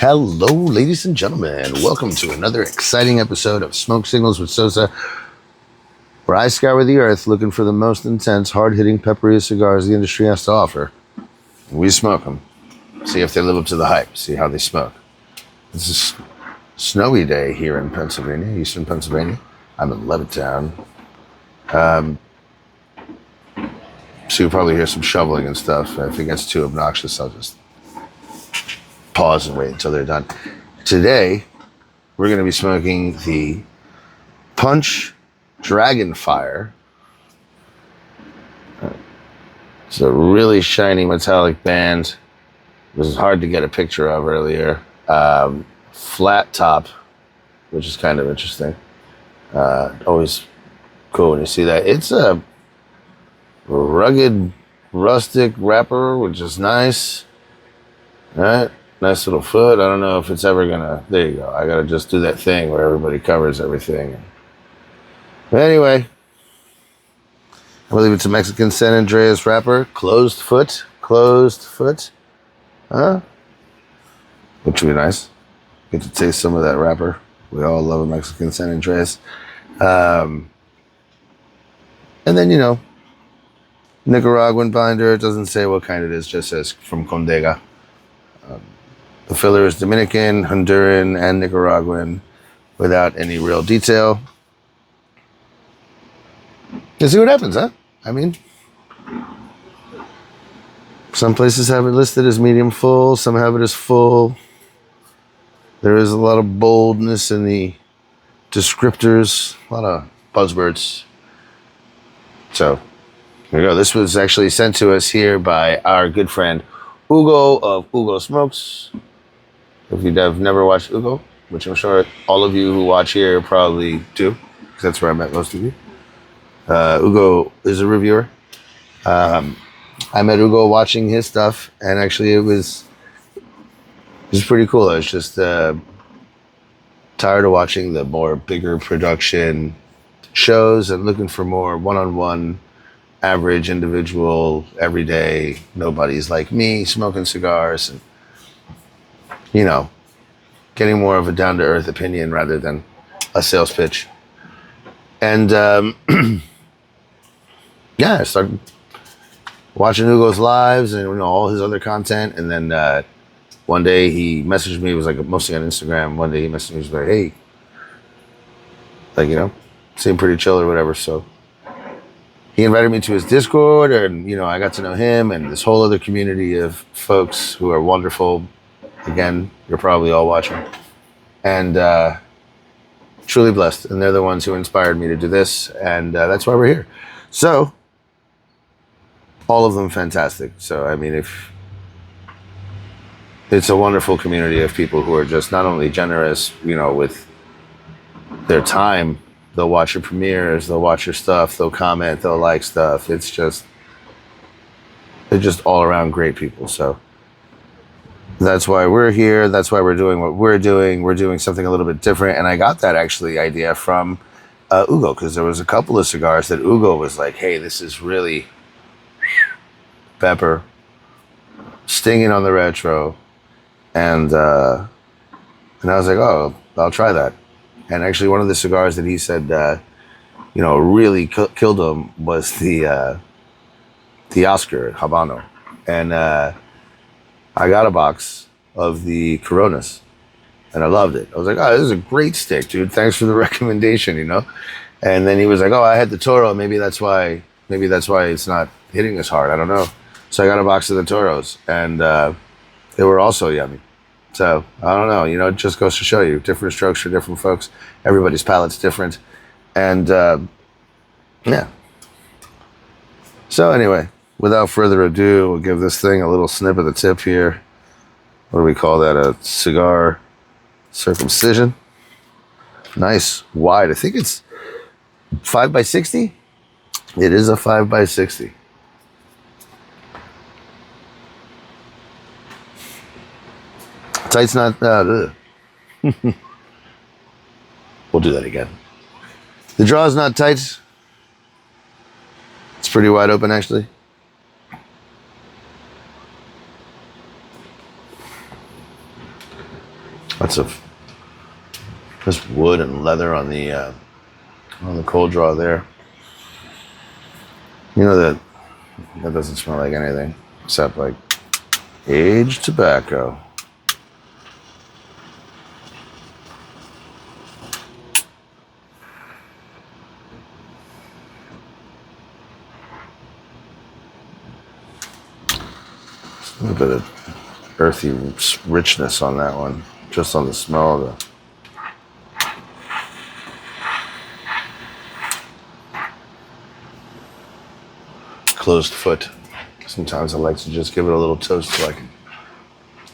Hello, ladies and gentlemen. Welcome to another exciting episode of Smoke Signals with Sosa, where I scour the earth looking for the most intense, hard-hitting, peppery cigars the industry has to offer. We smoke them. See if they live up to the hype. See how they smoke. This is a snowy day here in Pennsylvania, eastern Pennsylvania. I'm in Levittown. So you'll probably hear some shoveling and stuff. If it gets too obnoxious, I'll just pause and wait until they're done. Today, we're going to be smoking the Punch Dragonfire. It's a really shiny metallic band. It was hard to get a picture of earlier. Flat top, which is kind of interesting. Always cool when you see that. It's a rugged, rustic wrapper, which is nice. All right. Nice little foot. I don't know if it's ever gonna. There you go. I gotta just do that thing where everybody covers everything. But anyway, I believe it's a Mexican San Andreas wrapper. Closed foot. Huh? Which would be nice. Get to taste some of that wrapper. We all love a Mexican San Andreas. And then, Nicaraguan binder. It doesn't say what kind it is. Just says from Condega. The filler is Dominican, Honduran, and Nicaraguan without any real detail. Let's see what happens, huh? I mean, some places have it listed as medium full, some have it as full. There is a lot of boldness in the descriptors, a lot of buzzwords. So, here we go. This was actually sent to us here by our good friend Hugo of Hugo Smokes. If you have never watched Hugo, which I'm sure all of you who watch here probably do, because that's where I met most of you. Hugo is a reviewer. I met Hugo watching his stuff, and actually it was pretty cool. I was just tired of watching the more bigger production shows and looking for more one-on-one, average, individual, everyday, nobody's like me, smoking cigars, and getting more of a down-to-earth opinion rather than a sales pitch. And I started watching Hugo's lives and all his other content. And then one day he messaged me. It was like mostly on Instagram. One day he messaged me. He was like, "Hey, seemed pretty chill or whatever." So he invited me to his Discord, and I got to know him and this whole other community of folks who are wonderful. Again, you're probably all watching. And truly blessed. And they're the ones who inspired me to do this. And that's why we're here. So, all of them fantastic. So, I mean, if it's a wonderful community of people who are just not only generous, with their time. They'll watch your premieres, they'll watch your stuff, they'll comment, they'll like stuff. They're just all around great people. So, that's why we're here. That's why we're doing what we're doing. We're doing something a little bit different. And I got that actually idea from Hugo, because there was a couple of cigars that Hugo was like, "Hey, this is really pepper, stinging on the retro." And I was like, "Oh, I'll try that." And actually one of the cigars that he said, really killed him was the Oscar Habano. And I got a box of the Coronas, and I loved it. I was like, "Oh, this is a great stick, dude. Thanks for the recommendation, And then he was like, "Oh, I had the Toro. Maybe that's why it's not hitting as hard. I don't know." So I got a box of the Toros, and they were also yummy. So I don't know. It just goes to show you, different strokes for different folks. Everybody's palate's different, and yeah. So anyway. Without further ado, we'll give this thing a little snip of the tip here. What do we call that? A cigar circumcision. Nice, wide. I think it's 5x60. It is a 5x60. Tight's not. We'll do that again. The draw is not tight. It's pretty wide open, actually. Lots of just wood and leather on the cold draw there. You know that doesn't smell like anything except like aged tobacco. A little bit of earthy richness on that one, just on the smell of the closed foot. Sometimes I like to just give it a little toast so I can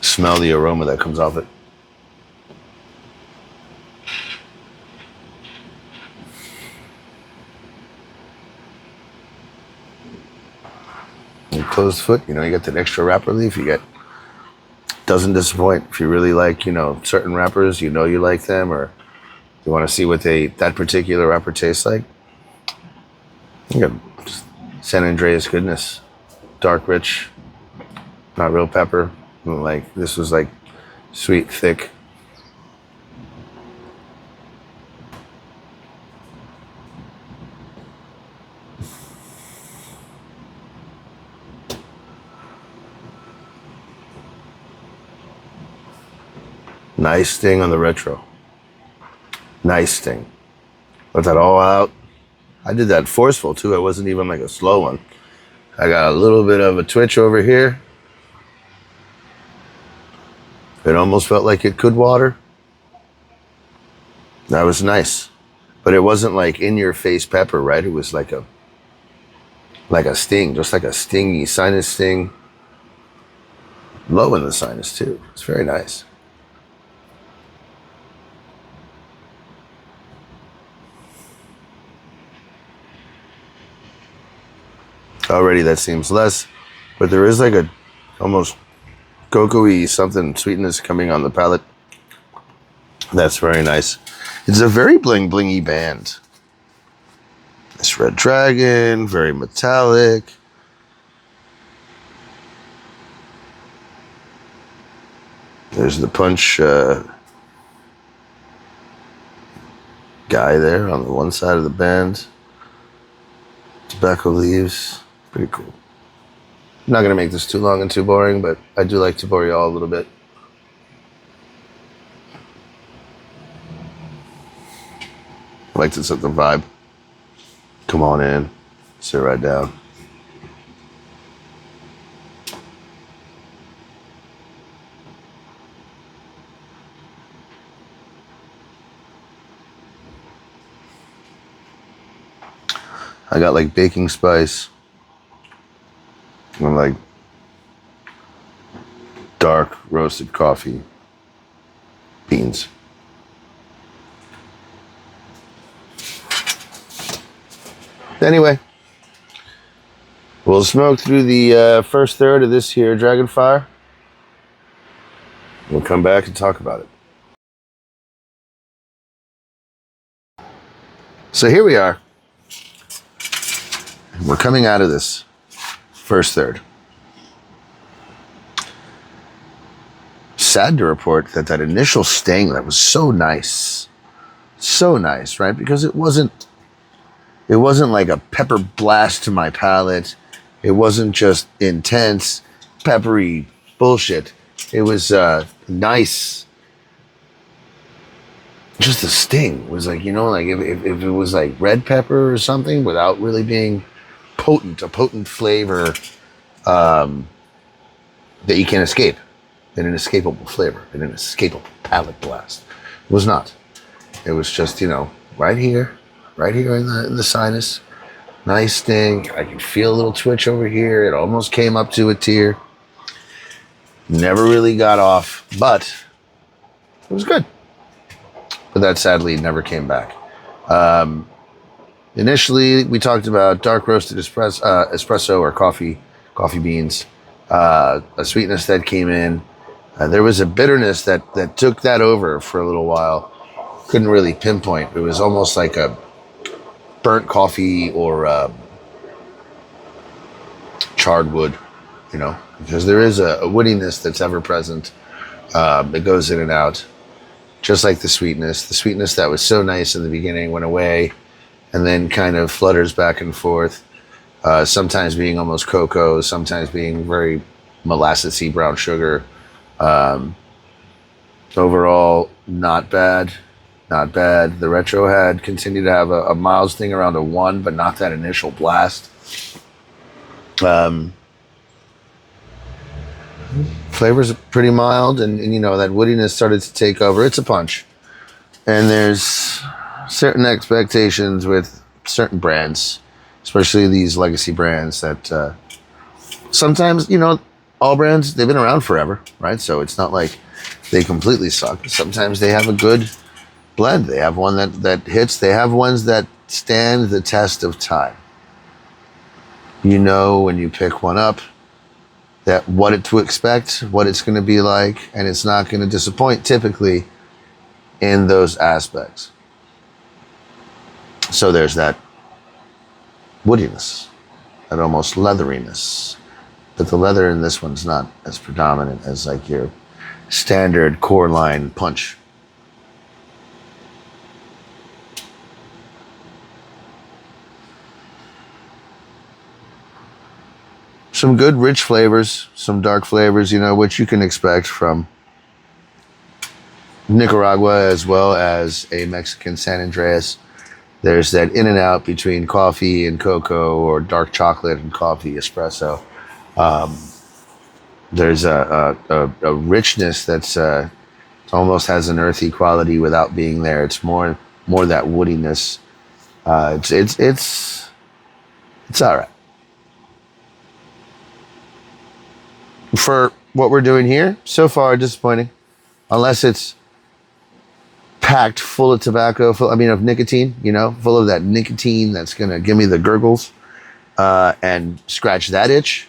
smell the aroma that comes off it. And closed foot, you know, you get that extra wrapper leaf. You get, doesn't disappoint. If you really like, you know, certain wrappers, you know you like them, or you want to see what that particular wrapper tastes like. You got San Andreas goodness, dark, rich, not real pepper. Like this was like sweet, thick. Nice sting on the retro. Nice sting. Let that all out. I did that forceful too. It wasn't even like a slow one. I got a little bit of a twitch over here. It almost felt like it could water. That was nice. But it wasn't like in your face pepper, right? It was like a sting, just like a stingy sinus sting. Low in the sinus too. It's very nice. Already that seems less, but there is like a almost cocoa-y something sweetness coming on the palate. That's very nice. It's a very bling blingy band. This red dragon, very metallic. There's the punch guy there on the one side of the band. Tobacco leaves. Pretty cool. I'm not going to make this too long and too boring, but I do like to bore you all a little bit. I like to set the vibe. Come on in. Sit right down. I got like baking spice and like dark roasted coffee beans. Anyway, we'll smoke through the first third of this here Dragonfire. We'll come back and talk about it. So here we are. We're coming out of this first third. Sad to report that initial sting that was so nice, right? Because it wasn't like a pepper blast to my palate. It wasn't just intense, peppery bullshit. It was nice. Just the sting was like, you know, like if it was like red pepper or something without really being a potent flavor that you can't escape. An inescapable flavor, an inescapable palate blast. It was not. It was just, you know, right here in the sinus. Nice sting. I can feel a little twitch over here. It almost came up to a tear. Never really got off, but it was good. But that sadly never came back. Initially, we talked about dark roasted espresso or coffee beans, a sweetness that came in. There was a bitterness that took that over for a little while. Couldn't really pinpoint. It was almost like a burnt coffee or charred wood, you know, because there is a woodiness that's ever present. It goes in and out. just like the sweetness that was so nice in the beginning went away, and then kind of flutters back and forth. Sometimes being almost cocoa, sometimes being very molassesy brown sugar. Overall, not bad. Not bad. The retro had continued to have a mild sting around a 1, but not that initial blast. Flavors are pretty mild, and you know, that woodiness started to take over. It's a punch. And there's certain expectations with certain brands, especially these legacy brands that sometimes, you know, all brands, they've been around forever, right? So it's not like they completely suck. Sometimes they have a good blend. They have one that hits. They have ones that stand the test of time. You know, when you pick one up, that what it to expect, what it's going to be like, and it's not going to disappoint typically in those aspects. So there's that woodiness, that almost leatheriness. But the leather in this one's not as predominant as like your standard core line punch. Some good rich flavors, some dark flavors, you know, which you can expect from Nicaragua as well as a Mexican San Andreas. There's that in and out between coffee and cocoa, or dark chocolate and coffee espresso. There's a richness that's almost has an earthy quality without being there. It's more that woodiness. It's all right. For what we're doing here, so far disappointing, unless it's packed full of tobacco, of nicotine, you know, full of that nicotine that's gonna give me the gurgles and scratch that itch.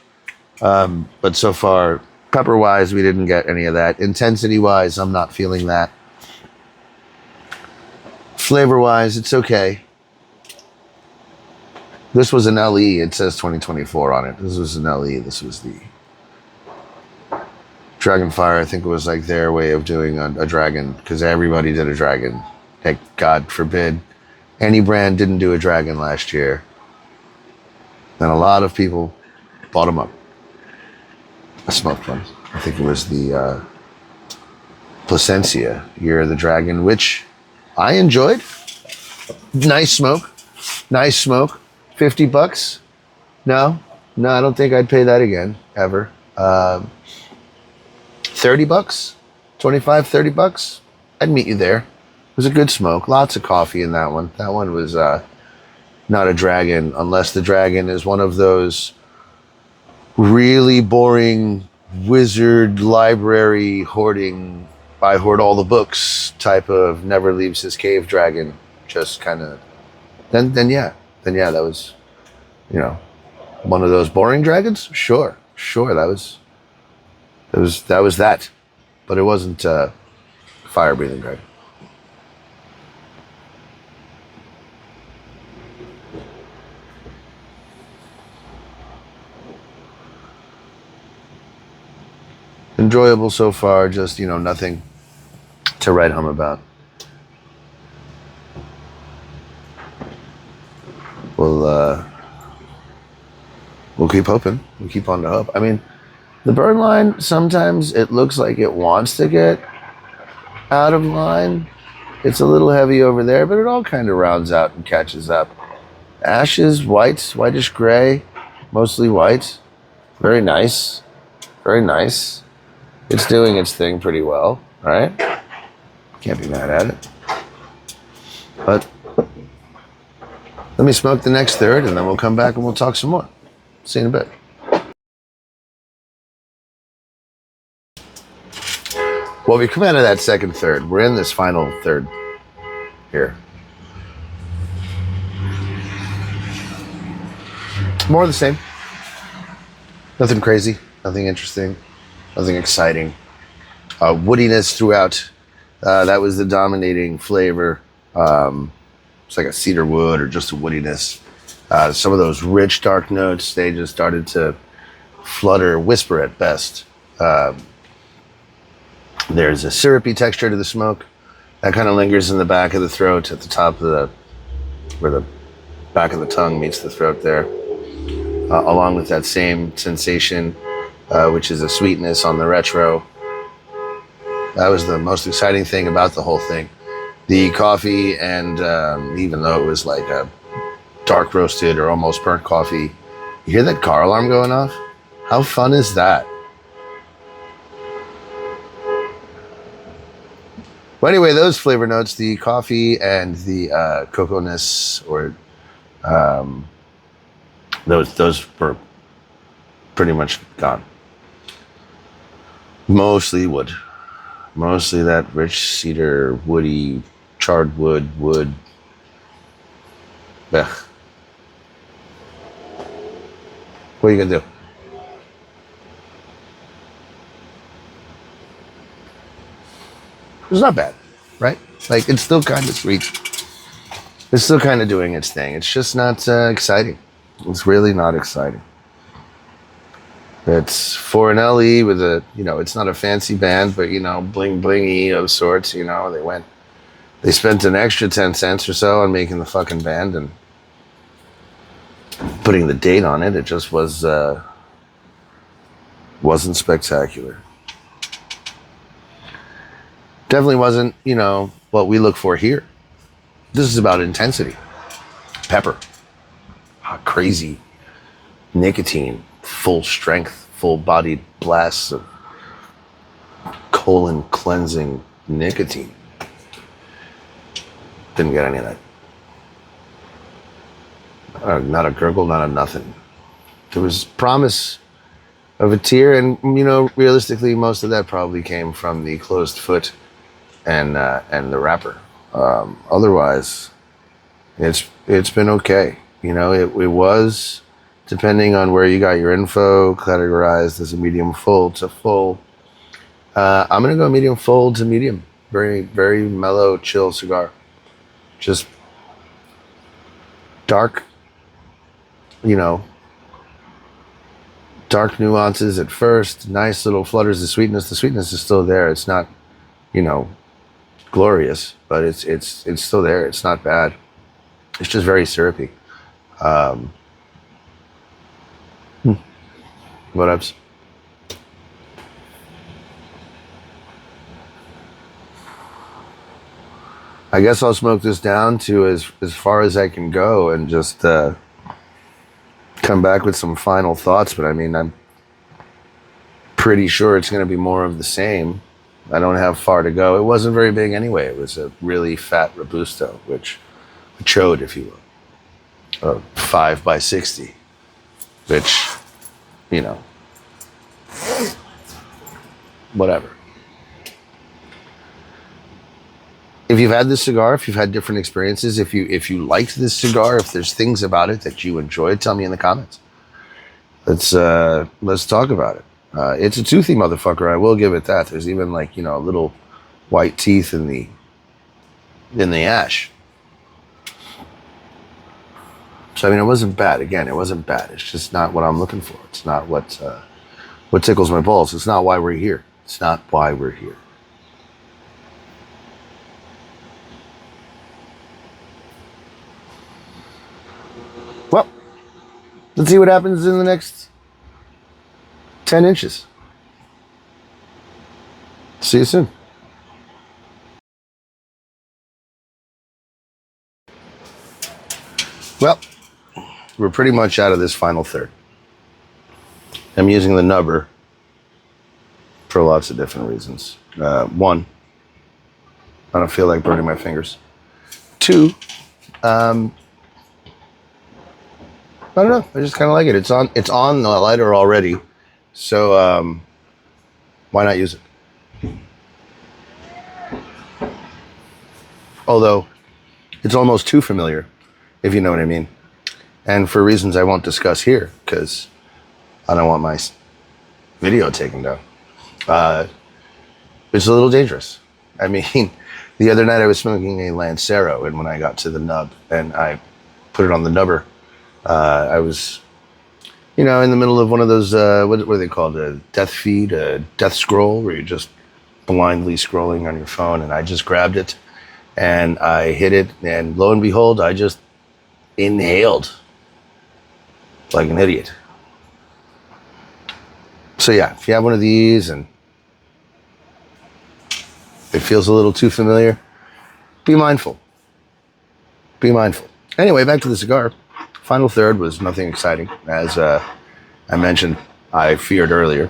But so far, pepper wise, we didn't get any of that. Intensity wise, I'm not feeling that. Flavor wise, it's okay. This was an LE. It says 2024 on it. This was an LE. This was the Dragonfire. I think it was like their way of doing a dragon, because everybody did a dragon. Heck, God forbid any brand didn't do a dragon last year. And a lot of people bought them up. I smoked one. I think it was the Placencia Year of the Dragon, which I enjoyed. Nice smoke. Nice smoke. $50? No, I don't think I'd pay that again, ever. $30? 25, $30? I'd meet you there. It was a good smoke. Lots of coffee in that one. That one was not a dragon, unless the dragon is one of those really boring wizard library hoarding, I hoard all the books type of never leaves his cave dragon. Just kind of, then yeah, that was, you know, one of those boring dragons. Sure, that was that, but it wasn't fire breathing dragon. Enjoyable so far, just, you know, nothing to write home about. We'll keep hoping. We'll keep on the hope. I mean, the burn line, sometimes it looks like it wants to get out of line. It's a little heavy over there, but it all kind of rounds out and catches up. Ashes, whitish gray, mostly white. Very nice. Very nice. It's doing its thing pretty well, right? Can't be mad at it. But let me smoke the next third, and then we'll come back and we'll talk some more. See you in a bit. Well, we come out of that second third. We're in this final third here. More of the same. Nothing crazy, nothing interesting, nothing exciting. Woodiness throughout. That was the dominating flavor. It's like a cedar wood or just a woodiness. Some of those rich, dark notes, they just started to flutter, whisper at best. There's a syrupy texture to the smoke. That kind of lingers in the back of the throat at the top of where the back of the tongue meets the throat there, along with that same sensation, which is a sweetness on the retro. That was the most exciting thing about the whole thing. The coffee, and even though it was like a dark roasted or almost burnt coffee, you hear that car alarm going off? How fun is that? Well, anyway, those flavor notes, the coffee and the cocoa-ness, or those were pretty much gone. Mostly wood. Mostly that rich cedar, woody, charred wood. Ugh. What are you gonna do? It's not bad, right? Like, it's still kind of sweet. It's still kind of doing its thing. It's just not exciting. It's really not exciting. It's for an LE with a, it's not a fancy band, but, bling blingy of sorts. They spent an extra 10 cents or so on making the fucking band and putting the date on it. It just wasn't spectacular. Definitely wasn't, what we look for here. This is about intensity. Pepper. Crazy nicotine. Full strength, full-bodied blasts of colon cleansing nicotine. Didn't get any of that. Not a gurgle, not a nothing. There was promise of a tear, and realistically, most of that probably came from the closed foot and the wrapper. Otherwise, it's been okay. It was, depending on where you got your info, categorized as a medium full to full. I'm gonna go medium full to medium. Very, very mellow, chill cigar. Just dark, dark nuances at first. Nice little flutters of sweetness. The sweetness is still there. It's not, glorious, but it's still there. It's not bad. It's just very syrupy. What ups? I guess I'll smoke this down to as far as I can go and just come back with some final thoughts. But I mean, I'm pretty sure it's going to be more of the same. I don't have far to go. It wasn't very big anyway. It was a really fat Robusto, which a chode, if you will, a 5x60, which, whatever. If you've had this cigar, if you've had different experiences, if you liked this cigar, if there's things about it that you enjoyed, tell me in the comments. Let's talk about it. It's a toothy motherfucker. I will give it that. There's even little white teeth in the ash. So I mean, it wasn't bad. Again, it wasn't bad. It's just not what I'm looking for. It's not what tickles my balls. It's not why we're here. It's not why we're here. Well, let's see what happens in the next 10 inches. See you soon. Well, we're pretty much out of this final third. I'm using the nubber for lots of different reasons. One, I don't feel like burning my fingers. Two, I don't know. I just kind of like it. It's on the lighter already, so why not use it? Although it's almost too familiar, if you know what I mean, and for reasons I won't discuss here because I don't want my video taken down. It's a little dangerous. I mean, the other night I was smoking a Lancero, and when I got to the nub and I put it on the nubber, I was, in the middle of one of those, what are they called? A death feed, a death scroll, where you're just blindly scrolling on your phone. And I just grabbed it and I hit it, and lo and behold, I just inhaled like an idiot. So yeah, if you have one of these and it feels a little too familiar, be mindful. Be mindful. Anyway, back to the cigar. Final third was nothing exciting. As I mentioned, I feared earlier.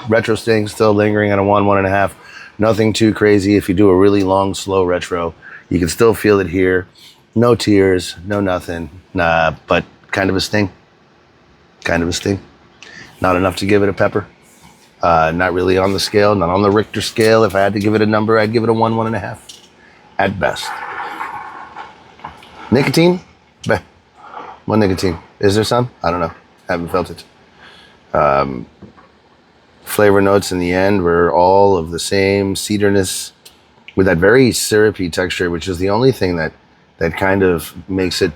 Retro sting still lingering at a 1.5. Nothing too crazy. If you do a really long, slow retro, you can still feel it here. No tears, no nothing. But kind of a sting. Kind of a sting. Not enough to give it a pepper. Not really on the scale, not on the Richter scale. If I had to give it a number, I'd give it a 1.5 at best. Nicotine? Beh. One nicotine. Is there some? I don't know. Haven't felt it. Flavor notes in the end were all of the same cederness with that very syrupy texture, which is the only thing that kind of makes it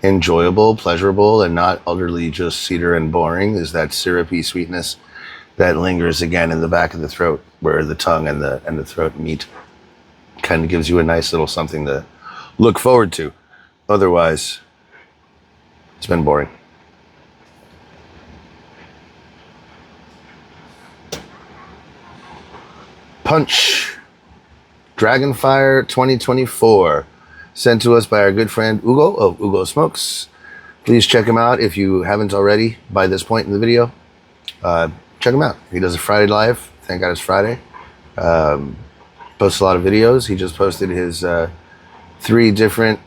enjoyable, pleasurable, and not utterly just cedar and boring, is that syrupy sweetness that lingers again in the back of the throat where the tongue and the throat meet. Kind of gives you a nice little something to look forward to. Otherwise, it's been boring. Punch. Dragonfire 2024. Sent to us by our good friend Ugo of Ugo Smokes. Please check him out if you haven't already by this point in the video. Check him out. He does a Friday live. Thank God it's Friday. Posts a lot of videos. He just posted his 3 different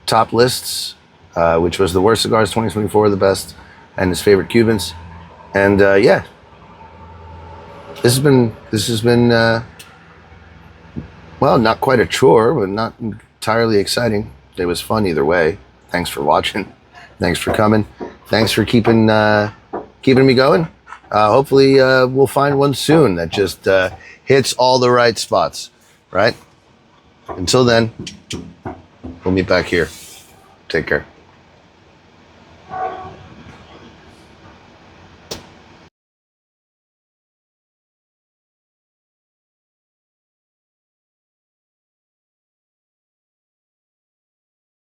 top lists, which was the worst cigars 2024, the best, and his favorite Cubans. And yeah, this has been well, not quite a chore, but not entirely exciting. It was fun either way. Thanks for watching. Thanks for coming. Thanks for keeping me going. Hopefully we'll find one soon that just hits all the right spots, right? Until then, we'll meet back here. Take care.